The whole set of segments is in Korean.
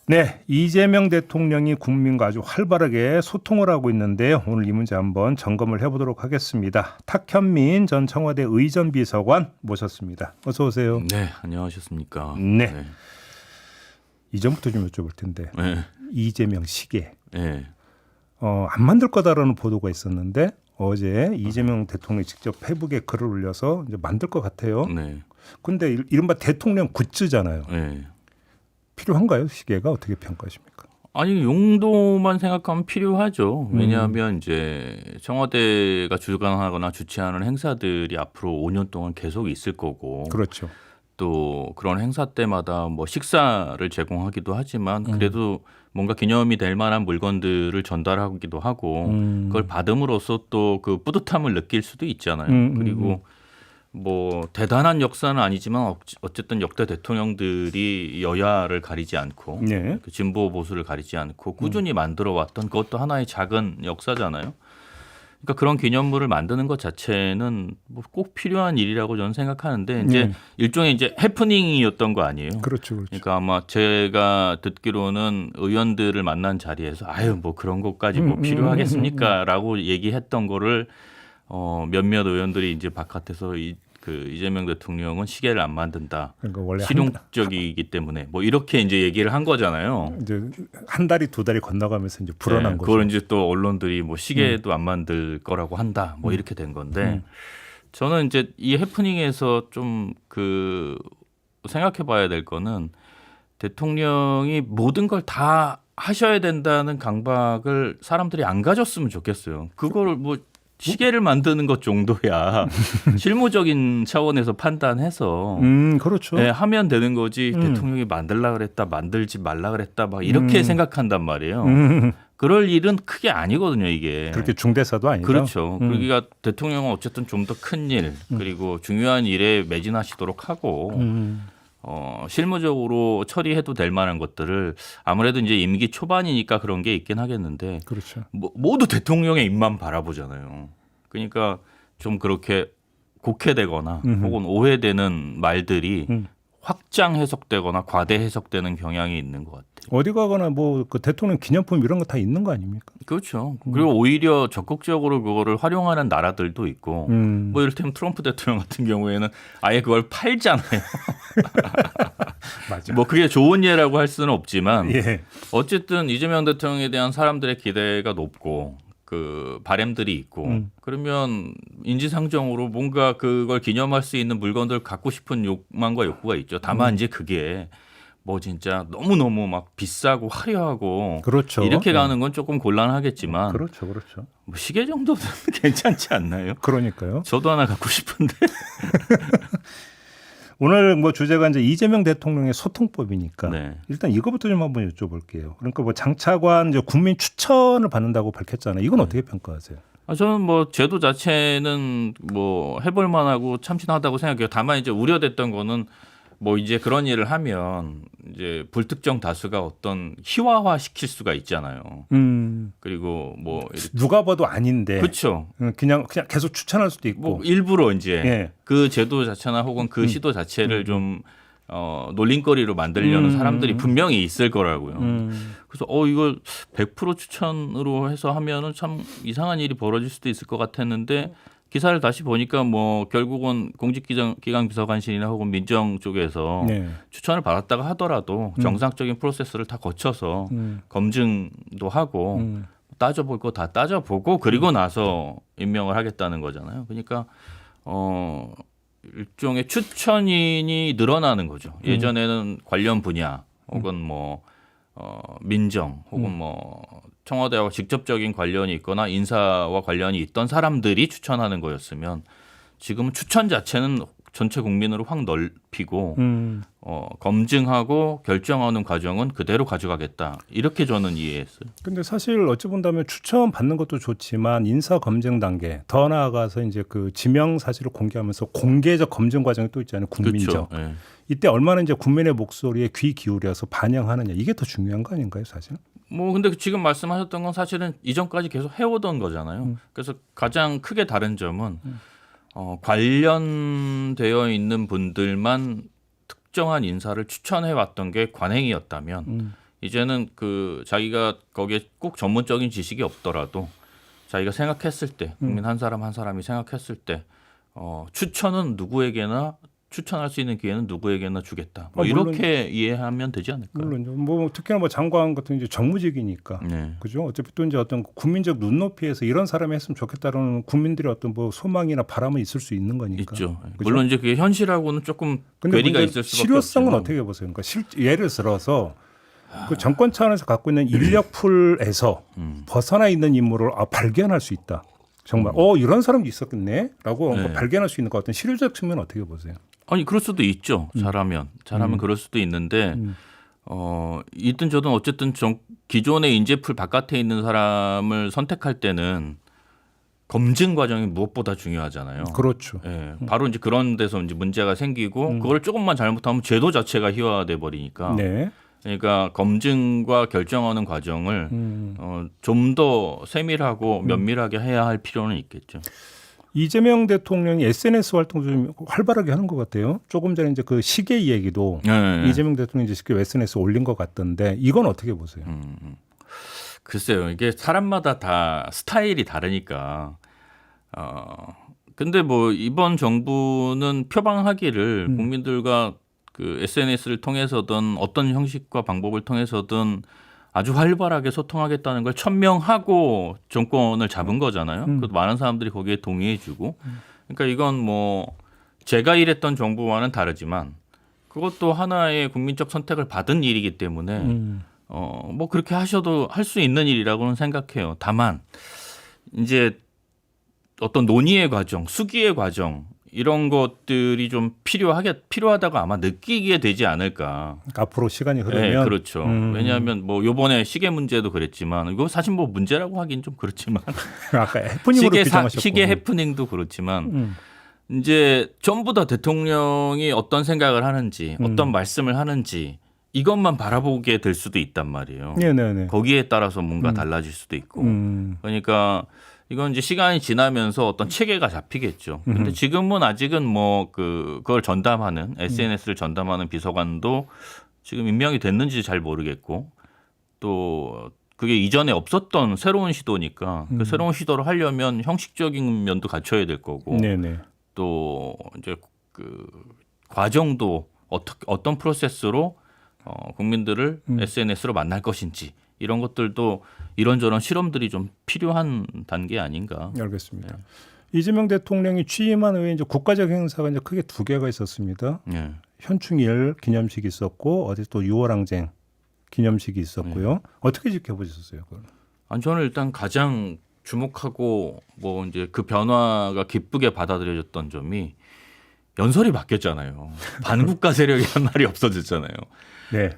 네, 이재명 대통령이 국민과 아주 활발하게 소통을 하고 있는데요. 오늘 이 문제 한번 점검을 해보도록 하겠습니다. 탁현민 전 청와대 의전비서관 모셨습니다. 어서 오세요. 네, 안녕하셨습니까? 네. 이전부터 좀 여쭤볼 텐데 네. 이재명 시계 네. 안 만들 거다라는 보도가 있었는데 어제 이재명 대통령이 직접 페이북에 글을 올려서 이제 만들 것 같아요. 네. 근데 이른바 대통령 굿즈잖아요. 네. 필요한가요? 시계가 어떻게 평가하십니까? 아니 용도만 생각하면 필요하죠. 왜냐하면 이제 청와대가 주관하거나 주최하는 행사들이 앞으로 5년 동안 계속 있을 거고, 그렇죠. 또 그런 행사 때마다 뭐 식사를 제공하기도 하지만 그래도 뭔가 기념이 될 만한 물건들을 전달하기도 하고 그걸 받음으로써 또 그 뿌듯함을 느낄 수도 있잖아요. 그리고 뭐 대단한 역사는 아니지만 어쨌든 역대 대통령들이 여야를 가리지 않고 네. 그 진보 보수를 가리지 않고 꾸준히 만들어 왔던 그것도 하나의 작은 역사잖아요. 그러니까 그런 기념물을 만드는 것 자체는 뭐 꼭 필요한 일이라고 저는 생각하는데 이제 일종의 이제 해프닝이었던 거 아니에요. 그렇죠. 그러니까 아마 제가 듣기로는 의원들을 만난 자리에서 아유 뭐 그런 것까지 뭐 필요하겠습니까라고 얘기했던 거를 몇몇 의원들이 이제 바깥에서 그 이재명 대통령은 시계를 안 만든다. 그러니까 원래 실용적이기 때문에 뭐 이렇게 이제 얘기를 한 거잖아요. 이제 한 달이 두 달이 건너가면서 이제 불어난 네, 거죠. 그걸 이제 또 언론들이 뭐 시계도 안 만들 거라고 한다. 뭐 이렇게 된 건데 저는 이제 이 해프닝에서 좀 그 생각해봐야 될 거는 대통령이 모든 걸 다 하셔야 된다는 강박을 사람들이 안 가졌으면 좋겠어요. 그걸 뭐 시계를 만드는 것 정도야 실무적인 차원에서 판단해서 그렇죠. 네, 하면 되는 거지. 대통령이 만들라 그랬다, 만들지 말라 그랬다, 막 이렇게 생각한단 말이에요. 그럴 일은 크게 아니거든요, 이게. 그렇게 중대사도 아니다. 그렇죠. 그러니까 대통령은 어쨌든 좀 더 큰 일, 그리고 중요한 일에 매진하시도록 하고 실무적으로 처리해도 될 만한 것들을 아무래도 이제 임기 초반이니까 그런 게 있긴 하겠는데 그렇죠. 모두 대통령의 입만 바라보잖아요. 그러니까 좀 그렇게 곡해되거나 혹은 오해되는 말들이 확장 해석되거나 과대 해석되는 경향이 있는 것 같아요. 어디 가거나 뭐 그 대통령 기념품 이런 거 다 있는 거 아닙니까? 그렇죠. 그리고 오히려 적극적으로 그거를 활용하는 나라들도 있고 뭐 이를테면 트럼프 대통령 같은 경우에는 아예 그걸 팔잖아요. 맞아. 뭐 그게 좋은 예라고 할 수는 없지만 예. 어쨌든 이재명 대통령에 대한 사람들의 기대가 높고 그 바램들이 있고 그러면 인지상정으로 뭔가 그걸 기념할 수 있는 물건들 갖고 싶은 욕망과 욕구가 있죠. 다만 이제 그게 뭐 진짜 너무너무 막 비싸고 화려하고 그렇죠. 이렇게 가는 건 조금 곤란하겠지만 그렇죠. 그렇죠. 뭐 시계 정도는 괜찮지 않나요? 그러니까요. 저도 하나 갖고 싶은데. 오늘 뭐 주제가 이제 이재명 대통령의 소통법이니까 네. 일단 이거부터 좀 한번 여쭤볼게요. 그러니까 뭐 장차관 이제 국민 추천을 받는다고 밝혔잖아요. 이건 어떻게 평가하세요? 저는 뭐 제도 자체는 뭐 해볼 만하고 참신하다고 생각해요. 다만 이제 우려됐던 거는 뭐 이제 그런 일을 하면 이제 불특정 다수가 어떤 희화화 시킬 수가 있잖아요. 그리고 뭐 누가 봐도 아닌데. 그렇죠. 그냥 계속 추천할 수도 있고. 뭐 일부러 이제 예. 그 제도 자체나 혹은 그 시도 자체를 좀 놀림거리로 만들려는 사람들이 분명히 있을 거라고요. 그래서 이걸 100% 추천으로 해서 하면은 참 이상한 일이 벌어질 수도 있을 것 같았는데 기사를 다시 보니까 뭐 결국은 공직기강 비서관실이나 혹은 민정 쪽에서 네. 추천을 받았다가 하더라도 정상적인 프로세스를 다 거쳐서 검증도 하고 따져볼 거 다 따져보고 그리고 나서 임명을 하겠다는 거잖아요. 그러니까 일종의 추천인이 늘어나는 거죠. 예전에는 관련 분야 혹은 뭐 민정 혹은 뭐 청와대와 직접적인 관련이 있거나 인사와 관련이 있던 사람들이 추천하는 거였으면 지금은 추천 자체는 전체 국민으로 확 넓히고 검증하고 결정하는 과정은 그대로 가져가겠다. 이렇게 저는 이해했어요. 근데 사실 어찌 본다면 추천 받는 것도 좋지만 인사 검증 단계 더 나아가서 이제 그 지명 사실을 공개하면서 공개적 검증 과정이 또 있잖아요. 국민적. 그렇죠. 네. 이때 얼마나 이제 국민의 목소리에 귀 기울여서 반영하느냐 이게 더 중요한 거 아닌가요, 사실? 뭐 근데 지금 말씀하셨던 건 사실은 이전까지 계속 해오던 거잖아요. 그래서 가장 크게 다른 점은 관련되어 있는 분들만 특정한 인사를 추천해 왔던 게 관행이었다면 이제는 그 자기가 거기에 꼭 전문적인 지식이 없더라도 자기가 생각했을 때 국민 한 사람 한 사람이 생각했을 때 추천은 누구에게나 추천할 수 있는 기회는 누구에게나 주겠다. 뭐 물론, 이렇게 이해하면 되지 않을까요? 물론 뭐 특히나 뭐 장관 같은 이제 정무직이니까 네. 그죠? 어차피 또 이제 어떤 국민적 눈높이에서 이런 사람이 했으면 좋겠다는 국민들의 어떤 뭐 소망이나 바람은 있을 수 있는 거니까. 있죠. 그죠? 물론 이제 그게 현실하고는 조금 근데 괴리가 문제는 있을 수밖에 실효성은 없지만 어떻게 보세요? 그러니까 예를 들어서 그 정권 차원에서 갖고 있는 인력풀에서 벗어나 있는 인물을 발견할 수 있다. 정말 이런 사람도 있었겠네라고 네. 발견할 수 있는 것 같은 실효적 측면 어떻게 보세요? 아니 그럴 수도 있죠. 잘하면 그럴 수도 있는데 이든 저든 어쨌든 기존의 인재풀 바깥에 있는 사람을 선택할 때는 검증 과정이 무엇보다 중요하잖아요. 그렇죠. 예, 바로 이제 그런 데서 이제 문제가 생기고 그걸 조금만 잘못하면 제도 자체가 희화돼 버리니까. 네. 그러니까 검증과 결정하는 과정을 좀 더 세밀하고 면밀하게 해야 할 필요는 있겠죠. 이재명 대통령이 SNS 활동 좀 활발하게 하는 것 같아요. 조금 전에 이제 그 시계 얘기도 네. 이재명 대통령이 직접 SNS 에 올린 것 같던데 이건 어떻게 보세요? 글쎄요, 이게 사람마다 다 스타일이 다르니까. 근데 뭐 이번 정부는 표방하기를 국민들과 그 SNS를 통해서든 어떤 형식과 방법을 통해서든 아주 활발하게 소통하겠다는 걸 천명하고 정권을 잡은 거잖아요. 그 많은 사람들이 거기에 동의해주고. 그러니까 이건 뭐 제가 일했던 정부와는 다르지만 그것도 하나의 국민적 선택을 받은 일이기 때문에 뭐 그렇게 하셔도 할 수 있는 일이라고는 생각해요. 다만 이제 어떤 논의의 과정, 수기의 과정 이런 것들이 좀 필요하다고 아마 느끼게 되지 않을까. 그러니까 앞으로 시간이 흐르면 네, 그렇죠. 왜냐하면 뭐 요번에 시계 문제도 그랬지만 이거 사실 뭐 문제라고 하긴 좀 그렇지만 아까 해프닝으로 규정하셨고 시계 해프닝도 그렇지만 이제 전부 다 대통령이 어떤 생각을 하는지 어떤 말씀을 하는지 이것만 바라보게 될 수도 있단 말이에요. 네네네. 거기에 따라서 뭔가 달라질 수도 있고. 그러니까 이건 이제 시간이 지나면서 어떤 체계가 잡히겠죠. 근데 지금은 아직은 뭐 그걸 전담하는 SNS를 전담하는 비서관도 지금 임명이 됐는지 잘 모르겠고 또 그게 이전에 없었던 새로운 시도니까 그 새로운 시도를 하려면 형식적인 면도 갖춰야 될 거고 네네. 또 이제 그 과정도 어떤 프로세스로 국민들을 SNS로 만날 것인지 이런 것들도 이런저런 실험들이 좀 필요한 단계 아닌가. 알겠습니다. 이재명 대통령이 취임한 후에 이제 국가적 행사가 이제 크게 두 개가 있었습니다. 네. 현충일 기념식이 있었고 어디 또 6월항쟁 기념식이 있었고요. 어떻게 지켜보셨어요? 그걸? 아니, 저는 일단 가장 주목하고 뭐 이제 그 변화가 기쁘게 받아들여졌던 점이 연설이 바뀌었잖아요. 반국가 세력이라는 말이 없어졌잖아요. 네.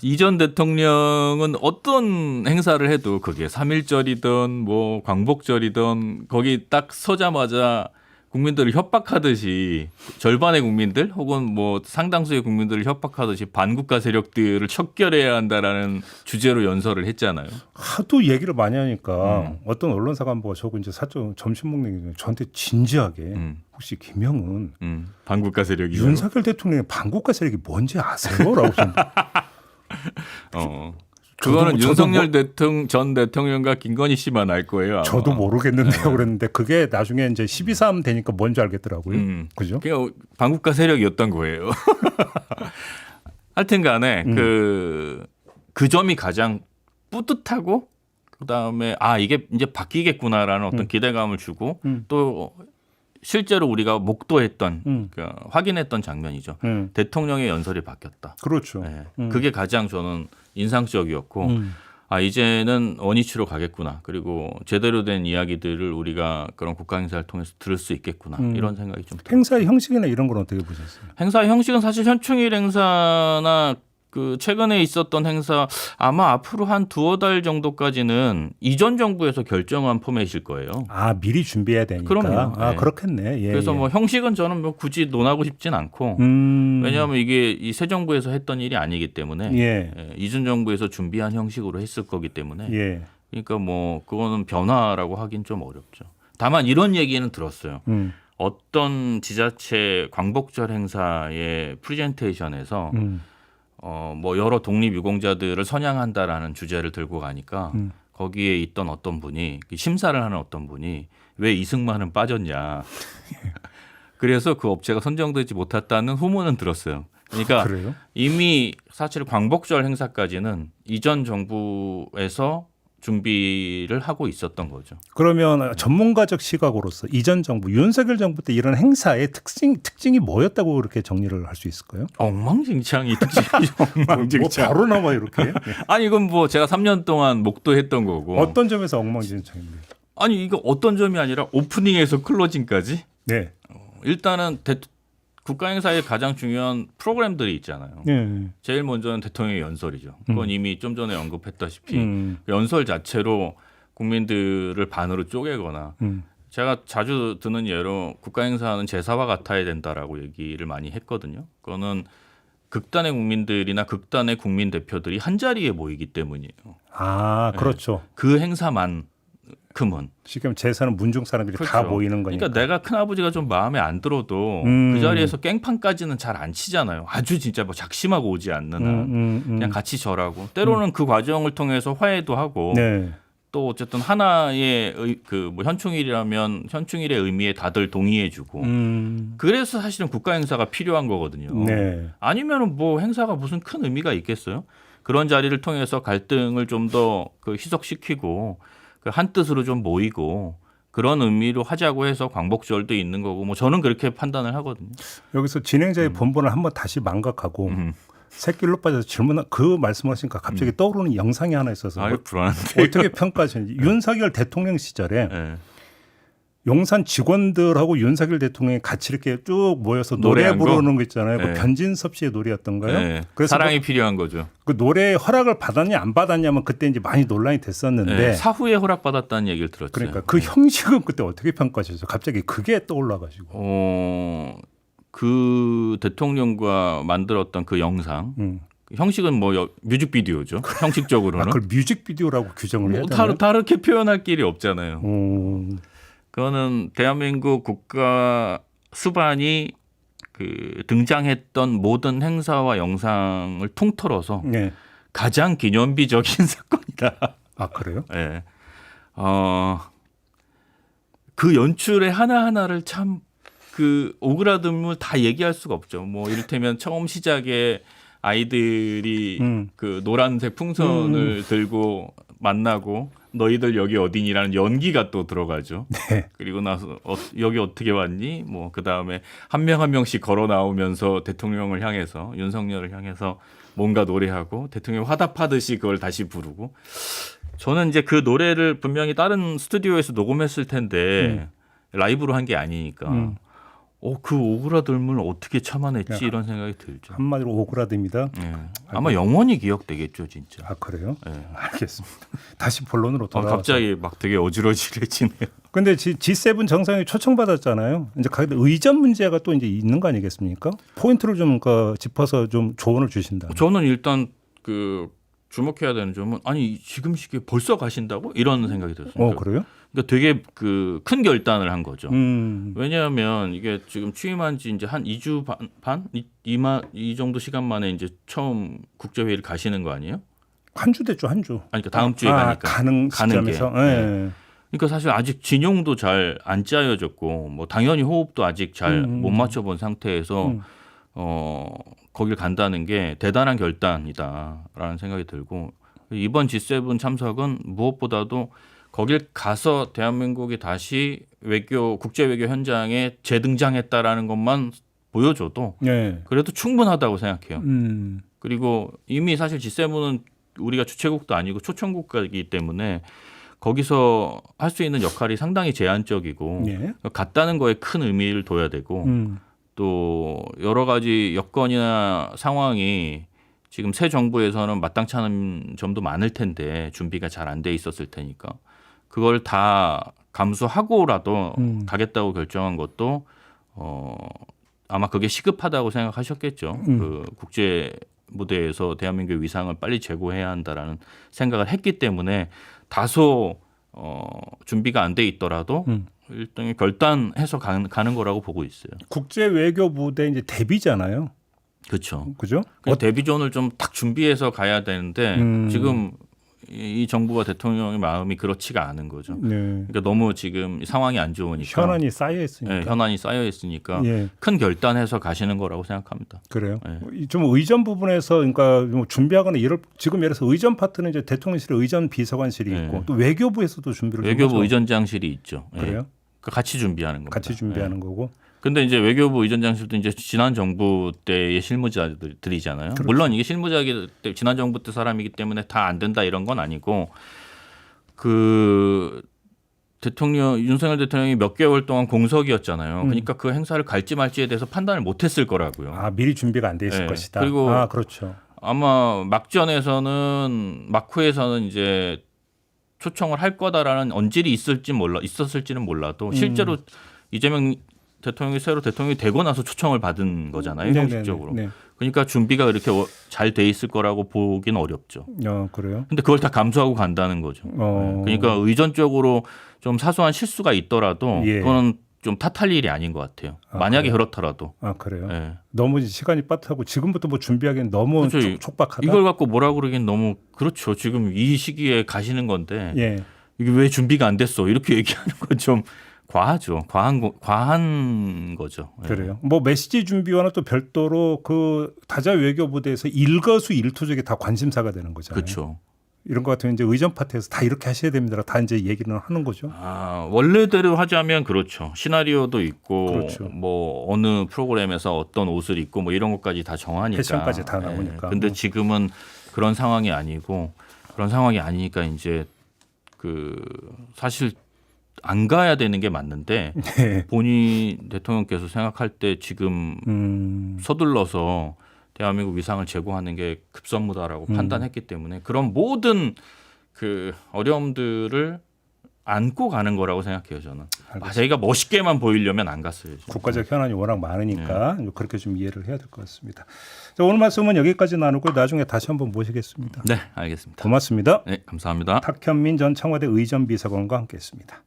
이전 대통령은 어떤 행사를 해도 그게 3.1절이든 뭐 광복절이든 거기 딱 서자마자 국민들을 협박하듯이 절반의 국민들 혹은 뭐 상당수의 국민들을 협박하듯이 반국가 세력들을 척결해야 한다라는 주제로 연설을 했잖아요. 하도 얘기를 많이 하니까 어떤 언론사가 한번 저거 이제 사적 점심 먹는 게 저한테 진지하게 혹시 김영은 반국가 세력이 윤석열 대통령의 반국가 세력이 뭔지 아세요? 라고 좀 그거는 저도 윤석열 전 대통령과 김건희 씨만 알 거예요. 아마. 저도 모르겠는데요. 그랬는데 그게 나중에 이제 12.3 되니까 뭔지 알겠더라고요. 그죠? 그냥 반국가 세력이었던 거예요. 하여튼간에 그 점이 가장 뿌듯하고 그다음에 이게 이제 바뀌겠구나라는 어떤 기대감을 주고 또 실제로 우리가 목도했던 확인했던 장면이죠. 대통령의 연설이 바뀌었다. 그렇죠. 네. 그게 가장 저는 인상적이었고 이제는 원위치로 가겠구나. 그리고 제대로 된 이야기들을 우리가 그런 국가 행사를 통해서 들을 수 있겠구나. 이런 생각이 좀 들어요. 행사의 형식이나 이런 건 어떻게 보셨어요? 행사 형식은 사실 현충일 행사나 그 최근에 있었던 행사 아마 앞으로 한 두어 달 정도까지는 이전 정부에서 결정한 포맷일 거예요. 미리 준비해야 되니까. 그럼요. 네. 그렇겠네. 예, 그래서 예. 뭐 형식은 저는 뭐 굳이 논하고 싶진 않고 왜냐하면 이게 이 새 정부에서 했던 일이 아니기 때문에 예. 이전 정부에서 준비한 형식으로 했을 거기 때문에 예. 그러니까 뭐 그거는 변화라고 하긴 좀 어렵죠. 다만 이런 얘기는 들었어요. 어떤 지자체 광복절 행사의 프레젠테이션에서 뭐 여러 독립유공자들을 선양한다라는 주제를 들고 가니까 거기에 있던 어떤 분이 심사를 하는 어떤 분이 왜 이승만은 빠졌냐. 그래서 그 업체가 선정되지 못했다는 후문은 들었어요. 그러니까 그래요? 이미 사실 광복절 행사까지는 이전 정부에서 준비를 하고 있었던 거죠. 그러면 전문가적 시각으로서 이전 정부 윤석열 정부 때 이런 행사의 특징이 뭐였다고 그렇게 정리를 할 수 있을까요? 엉망진창이 특징이죠. 엉망진창. 뭐 바로 나와 이렇게. 아니 이건 뭐 제가 3년 동안 목도했던 거고. 어떤 점에서 엉망진창입니까? 아니 이거 어떤 점이 아니라 오프닝에서 클로징까지. 네. 일단은 국가 행사의 가장 중요한 프로그램들이 있잖아요. 네. 제일 먼저는 대통령의 연설이죠. 그건 이미 좀 전에 언급했다시피 그 음. 연설 자체로 국민들을 반으로 쪼개거나 제가 자주 드는 예로 국가 행사는 제사와 같아야 된다라고 얘기를 많이 했거든요. 그거는 극단의 국민들이나 극단의 국민 대표들이 한 자리에 모이기 때문이에요. 아, 그렇죠. 그 행사만큼은. 지금 제사는 문중 사람들이 다 그렇죠. 모이는 거니까. 그러니까 내가 큰아버지가 좀 마음에 안 들어도 그 자리에서 깽판까지는 잘 안 치잖아요. 아주 진짜 뭐 작심하고 오지 않는 한 그냥 같이 절하고 때로는 그 과정을 통해서 화해도 하고 네. 또 어쨌든 하나의 그 뭐 현충일이라면 현충일의 의미에 다들 동의해주고 그래서 사실은 국가 행사가 필요한 거거든요. 네. 아니면은 뭐 행사가 무슨 큰 의미가 있겠어요? 그런 자리를 통해서 갈등을 좀 더 그 희석시키고 그 한 뜻으로 좀 모이고 그런 의미로 하자고 해서 광복절도 있는 거고 뭐 저는 그렇게 판단을 하거든요. 여기서 진행자의 본분을 한번 다시 망각하고 새길로 빠져서 질문 그 말씀하시니까 갑자기 떠오르는 영상이 하나 있어서 아유 불안한데. 어떻게 평가하시는지 윤석열 대통령 시절에 네. 용산 직원들하고 윤석열 대통령이 같이 이렇게 쭉 모여서 노래 노래한 거? 부르는 거 있잖아요. 네. 그 변진섭 씨의 노래였던가요? 네. 그래서 사랑이 필요한 거죠. 그 노래 허락을 받았냐 안 받았냐면 그때 이제 많이 논란이 됐었는데 네. 사후에 허락받았다는 얘기를 들었죠. 그러니까 그 형식은 그때 어떻게 평가하셨어요? 갑자기 그게 떠올라가지고. 그 대통령과 만들었던 그 영상 형식은 뭐 뮤직비디오죠. 형식적으로는. 아, 그걸 뮤직비디오라고 규정을 해야 뭐 되나요? 다르게 표현할 길이 없잖아요. 음. 그거는 대한민국 국가 수반이 그 등장했던 모든 행사와 영상을 통틀어서 네. 가장 기념비적인 사건이다. 아, 그래요? 네. 그 연출의 하나하나를 참 그 오그라듦을 다 얘기할 수가 없죠. 뭐 이를테면 처음 시작에 아이들이 그 노란색 풍선을 들고 만나고 너희들 여기 어디니라는 연기가 또 들어가죠. 네. 그리고 나서 여기 어떻게 왔니? 뭐 그다음에 한 명 한 명씩 걸어 나오면서 대통령을 향해서 윤석열을 향해서 뭔가 노래하고 대통령 화답하듯이 그걸 다시 부르고 저는 이제 그 노래를 분명히 다른 스튜디오에서 녹음했을 텐데 라이브로 한 게 아니니까 그 오그라들음을 어떻게 참아냈지 이런 생각이 들죠. 한마디로 오그라듭니다. 네. 아마 영원히 기억되겠죠, 진짜. 아, 그래요? 네. 알겠습니다. 다시 본론으로 돌아와서. 갑자기 막 되게 어지러지해지네요. 근데 G7 정상회 초청받았잖아요. 이제 가게 의전 문제가 또 이제 있는 거 아니겠습니까? 포인트를 좀 짚어서 좀 조언을 주신다. 저는 일단 그 주목해야 되는 점은 아니 지금 시기에 벌써 가신다고 이런 생각이 들었어요. 그래요? 그러니까 되게 그 큰 결단을 한 거죠. 왜냐하면 이게 지금 취임한 지 이제 한 2주 반? 이 정도 시간 만에 이제 처음 국제회의를 가시는 거 아니에요? 한 주 됐죠, 한 주. 아니, 그러니까 다음 주에 가니까. 가는 시점에서. 게. 네. 그러니까 사실 아직 진용도 잘 안 짜여졌고 뭐 당연히 호흡도 아직 잘 못 맞춰본 상태에서 거길 간다는 게 대단한 결단이다라는 생각이 들고 이번 G7 참석은 무엇보다도 거길 가서 대한민국이 다시 국제 외교 현장에 재등장했다라는 것만 보여줘도 네. 그래도 충분하다고 생각해요. 그리고 이미 사실 G7은 우리가 주최국도 아니고 초청국가이기 때문에 거기서 할 수 있는 역할이 상당히 제한적이고 네. 갔다는 거에 큰 의미를 둬야 되고 또 여러 가지 여건이나 상황이 지금 새 정부에서는 마땅치 않은 점도 많을 텐데 준비가 잘 안 돼 있었을 테니까 그걸 다 감수하고라도 가겠다고 결정한 것도 아마 그게 시급하다고 생각하셨겠죠. 그 국제 무대에서 대한민국의 위상을 빨리 제고해야 한다라는 생각을 했기 때문에 다소 준비가 안 돼 있더라도 일종의 결단해서 가는 거라고 보고 있어요. 국제 외교 무대 이제 데뷔잖아요. 그렇죠. 그죠? 데뷔전을 좀 딱 준비해서 가야 되는데 지금 이 정부와 대통령의 마음이 그렇지가 않은 거죠. 네. 그러니까 너무 지금 상황이 안 좋으니까 현안이 쌓여 있으니까. 네, 현안이 쌓여 있으니까 예. 큰 결단해서 가시는 거라고 생각합니다. 그래요. 네. 좀 의전 부분에서 그러니까 뭐 준비하거나 이럴 지금 예를 들어서 의전 파트는 이제 대통령실에 의전 비서관실이 네. 있고 또 외교부에서도 준비를 좀 외교부 하죠. 의전장실이 있죠. 예. 그래요? 그러니까 같이 준비하는 겁니다. 같이 준비하는 거고. 근데 이제 외교부 의전장실도 이제 지난 정부 때의 실무자들이잖아요. 그렇죠. 물론 이게 실무자기 때 지난 정부 때 사람이기 때문에 다 안 된다 이런 건 아니고 그 대통령 윤석열 대통령이 몇 개월 동안 공석이었잖아요. 그러니까 그 행사를 갈지 말지에 대해서 판단을 못했을 거라고요. 아 미리 준비가 안 돼 있을 네. 것이다. 그리고 아 그렇죠. 아마 막후에서는 이제 초청을 할 거다라는 언질이 있었을지는 몰라도 실제로 이재명 대통령이 새로 대통령이 되고 나서 초청을 받은 거잖아요, 형식적으로. 네. 그러니까 준비가 그렇게 잘 돼 있을 거라고 보기는 어렵죠. 그래요. 근데 그걸 다 감수하고 간다는 거죠. 그러니까 의전적으로 좀 사소한 실수가 있더라도 예. 그거는 좀 탓할 일이 아닌 것 같아요. 만약에 그렇더라도. 아 그래요. 예. 너무 시간이 빠듯하고 지금부터 뭐 준비하기엔 너무 그렇죠. 촉박하다. 이걸 갖고 뭐라 그러긴 너무 그렇죠. 지금 이 시기에 가시는 건데 예. 이게 왜 준비가 안 됐어? 이렇게 얘기하는 건 좀 과하죠. 과한 거죠. 예. 그래요. 뭐 메시지 준비와는 또 별도로 그 다자 외교부대에서 일거수일투족이 다 관심사가 되는 거잖아요. 그렇죠. 이런 것 같으면 이제 의전 파트에서 다 이렇게 하셔야 됩니다. 다 이제 얘기는 하는 거죠. 아, 원래대로 하자면 그렇죠. 시나리오도 있고 그렇죠. 뭐 어느 프로그램에서 어떤 옷을 입고 뭐 이런 것까지 다 정하니까. 패션까지 다 나오니까. 근데 지금은 그런 상황이 아니고 그런 상황이 아니니까 이제 그 사실 안 가야 되는 게 맞는데 네. 본인 대통령께서 생각할 때 지금 서둘러서 대한민국 위상을 제고하는 게 급선무다라고 판단했기 때문에 그런 모든 그 어려움들을 안고 가는 거라고 생각해요, 저는. 자기가 멋있게만 보이려면 안 갔어요. 국가적 현안이 워낙 많으니까 그렇게 좀 이해를 해야 될 것 같습니다. 자, 오늘 말씀은 여기까지 나누고 나중에 다시 한번 모시겠습니다. 네, 알겠습니다. 고맙습니다. 네, 감사합니다. 탁현민 전 청와대 의전 비서관과 함께했습니다.